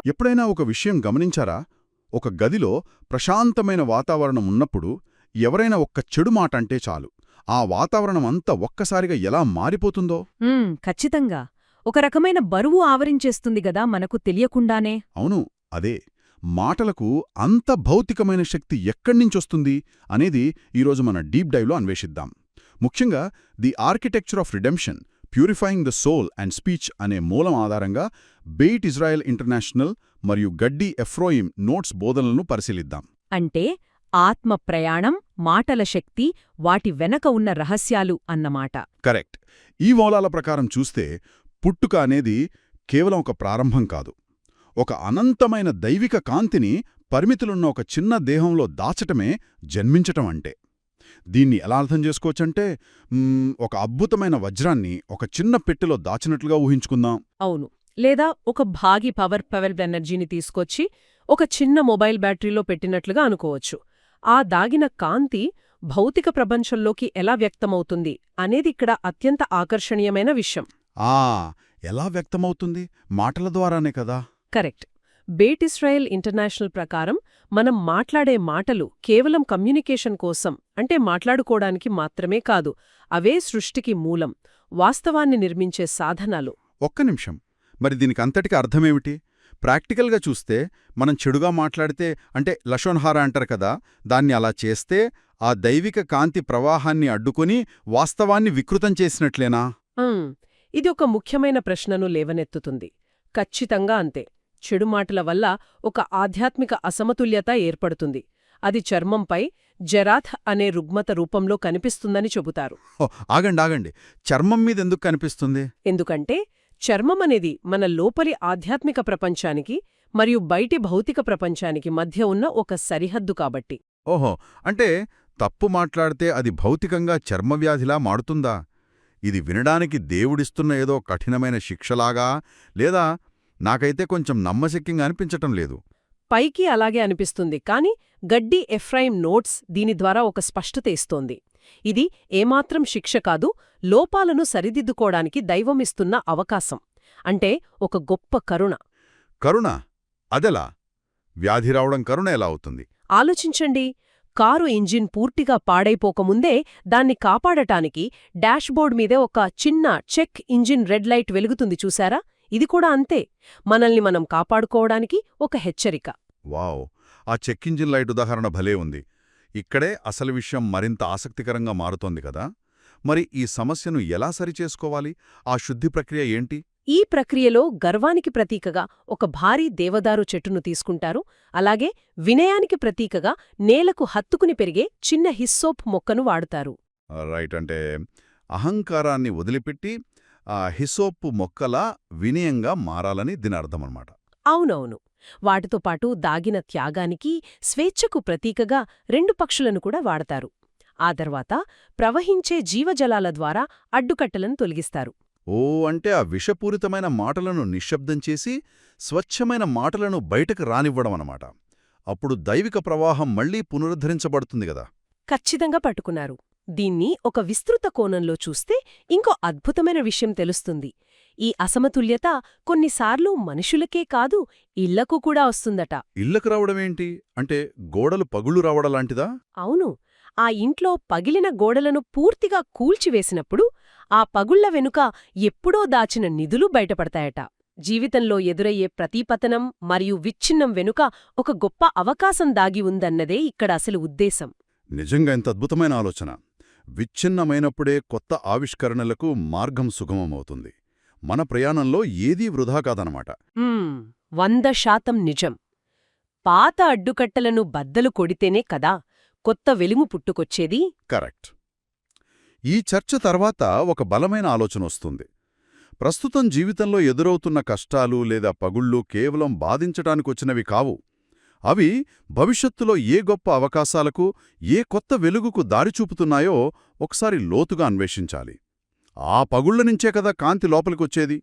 ఎప్పుడైనా ఒక విషయం గమనించారా? ఒక గదిలో ప్రశాంతమైన వాతావరణం ఉన్నప్పుడు ఎవరైనా ఒక్క చెడు మాట అంటే చాలు, ఆ వాతావరణమంతా ఒక్కసారిగా ఎలా మారిపోతుందో. ఖచ్చితంగా. ఒక రకమైన బరువు ఆవరించేస్తుంది గదా మనకు తెలియకుండానే. అవును, అదే. మాటలకు అంత భౌతికమైన శక్తి ఎక్కడ్నించొస్తుంది అనేది ఈరోజు మన డీప్ డైవ్లో అన్వేషిద్దాం. ముఖ్యంగా the architecture of redemption, purifying the soul and speech అనే మూలం ఆధారంగా బెయిట్ ఇజ్రాయెల్ ఇంటర్నేషనల్ మరియు గడ్డి ఎఫ్రోయిం నోట్స్ బోధనలను పరిశీలిద్దాం. అంటే ఆత్మ ప్రయాణం, మాటల శక్తి, వాటి వెనక ఉన్న రహస్యాలు అన్నమాట. కరెక్ట్. ఈ మూలాల ప్రకారం చూస్తే పుట్టుక అనేది కేవలం ఒక ప్రారంభం కాదు, ఒక అనంతమైన దైవిక కాంతిని పరిమితులున్న ఒక చిన్న దేహంలో దాచటమే జన్మించటం అంటే. దీన్ని ఎలా అర్థం చేసుకోవచ్చంటే, ఒక అద్భుతమైన వజ్రాన్ని ఒక చిన్న పెట్టెలో దాచినట్లుగా ఊహించుకుందాం. అవును. లేదా ఒక భాగి పవర్ ఎనర్జీని తీసుకొచ్చి ఒక చిన్న మొబైల్ బ్యాటరీలో పెట్టినట్లుగా అనుకోవచ్చు. ఆ దాగిన కాంతి భౌతిక ప్రపంచంలోకి ఎలా వ్యక్తమవుతుంది అనేది ఇక్కడ అత్యంత ఆకర్షణీయమైన విషయం. ఎలా వ్యక్తమవుతుంది? మాటల ద్వారానే కదా. కరెక్ట్. బెయిట్ ఇజ్రాయెల్ ఇంటర్నేషనల్ ప్రకారం మనం మాట్లాడే మాటలు కేవలం కమ్యూనికేషన్ కోసం, అంటే మాట్లాడుకోవడానికి మాత్రమే కాదు, అవే సృష్టికి మూలం, వాస్తవాన్ని నిర్మించే సాధనాలు. ఒక్క నిమిషం, మరి దీనికంతటికి అర్థమేమిటి? ప్రాక్టికల్గా చూస్తే మనం చెడుగా మాట్లాడితే, అంటే లషోన్హార అంటారు కదా, దాన్ని అలా చేస్తే ఆ దైవిక కాంతి ప్రవాహాన్ని అడ్డుకొని వాస్తవాన్ని వికృతం చేసినట్లేనా? ఇది ఒక ముఖ్యమైన ప్రశ్నను లేవనెత్తుతుంది. ఖచ్చితంగా అంతే. చెడు మాటల వల్ల ఒక ఆధ్యాత్మిక అసమతుల్యత ఏర్పడుతుంది. అది చర్మంపై జరాథ్ అనే రుగ్మత రూపంలో కనిపిస్తుందని చెబుతారు. ఆగండి, చర్మం మీదెందుకు కనిపిస్తుంది? ఎందుకంటే చర్మం అనేది మన లోపలి ఆధ్యాత్మిక ప్రపంచానికి మరియు బయటి భౌతిక ప్రపంచానికి మధ్య ఉన్న ఒక సరిహద్దు కాబట్టి. ఓహో, అంటే తప్పు మాట్లాడితే అది భౌతికంగా చర్మవ్యాధిలా మారుతుందా? ఇది వినడానికి దేవుడిస్తున్న ఏదో కఠినమైన శిక్షలాగా, లేదా? నాకైతే కొంచెం నమ్మశక్యంగా అనిపించటం లేదు. పైకి అలాగే అనిపిస్తుంది, కాని గడ్డి ఎఫ్రాయిం నోట్స్ దీని ద్వారా ఒక స్పష్టత ఇస్తోంది. ఇది ఏమాత్రం శిక్ష కాదు, లోపాలను సరిదిద్దుకోవడానికి దైవమిస్తున్న అవకాశం. అంటే ఒక గొప్ప కరుణ. కరుణ? అదెలా? వ్యాధి రావడం కరుణ ఎలా అవుతుంది? ఆలోచించండి. కారు ఇంజిన్ పూర్తిగా పాడైపోకముందే దాన్ని కాపాడటానికి డాష్బోర్డ్ మీదే ఒక చిన్న చెక్ ఇంజిన్ రెడ్ లైట్ వెలుగుతుంది చూశారా? ఇది కూడా అంతే, మనల్ని మనం కాపాడుకోవడానికి ఒక హెచ్చరిక. వావ్, ఆ చెక్ ఇంజిన్ లైట్ ఉదాహరణ భలే ఉంది. ఇక్కడే అసలు విషయం మరింత ఆసక్తికరంగా మారుతోంది కదా. మరి ఈ సమస్యను ఎలా సరిచేసుకోవాలి? ఆ శుద్ధి ప్రక్రియ ఏంటి? ఈ ప్రక్రియలో గర్వానికి ప్రతీకగా ఒక భారీ దేవదారు చెట్టును తీసుకుంటారు. అలాగే వినయానికి ప్రతీకగా నేలకు హత్తుకుని పెరిగే చిన్న హిస్సోప్ మొక్కను వాడుతారు. రైట్, అంటే అహంకారాన్ని వదిలిపెట్టి హిసోప్పు మొక్కలా వినయంగా మారాలని దీని అర్థమన్నమాట. అవునవును. వాటితో పాటు దాగిన త్యాగానికి, స్వేచ్ఛకు ప్రతీకగా 2 పక్షులను కూడా వాడతారు. ఆ తర్వాత ప్రవహించే జీవజలాల ద్వారా అడ్డుకట్టలను తొలగిస్తారు. అంటే ఆ విషపూరితమైన మాటలను నిశ్శబ్దం చేసి స్వచ్ఛమైన మాటలను బయటకు రానివ్వడమన్నమాట. అప్పుడు దైవిక ప్రవాహం మళ్లీ పునరుద్ధరించబడుతుంది గదా. ఖచ్చితంగా పట్టుకున్నారు. దీన్ని ఒక విస్తృత కోణంలో చూస్తే ఇంకో అద్భుతమైన విషయం తెలుస్తుంది. ఈ అసమతుల్యత కొన్నిసార్లు మనుషులకే కాదు, ఇళ్లకు కూడా వస్తుందట. ఇళ్లకు రావడమేంటి? అంటే గోడలు పగుళ్లు రావడలాంటిదా? అవును. ఆ ఇంట్లో పగిలిన గోడలను పూర్తిగా కూల్చివేసినప్పుడు ఆ పగుళ్ల వెనుక ఎప్పుడో దాచిన నిధులు బయటపడతాయట. జీవితంలో ఎదురయ్యే ప్రతిపతనం మరియు విచ్ఛిన్నం వెనుక ఒక గొప్ప అవకాశం దాగి ఉందన్నదే ఇక్కడ అసలు ఉద్దేశం. నిజంగా ఎంత అద్భుతమైన ఆలోచన. విచ్ఛిన్నమైనప్పుడే కొత్త ఆవిష్కరణలకు మార్గం సుగమమవుతుంది. మన ప్రయాణంలో ఏదీ వృధా కాదనమాట. 100% నిజం. పాత అడ్డుకట్టలను బద్దలు కొడితేనే కదా కొత్త వెలుగు పుట్టుకొచ్చేది. కరెక్ట్. ఈ చర్చ తర్వాత ఒక బలమైన ఆలోచన వస్తుంది. ప్రస్తుతం జీవితంలో ఎదురవుతున్న కష్టాలు లేదా పగుళ్ళు కేవలం బాధించటానికొచ్చినవి కావు. అవి భవిష్యత్తులో ఏ గొప్ప అవకాశాలకు, ఏ కొత్త వెలుగుకు దారిచూపుతున్నాయో ఒకసారి లోతుగా అన్వేషించాలి. ఆ పగుళ్ల నుంచే కదా కాంతి లోపలికొచ్చేది.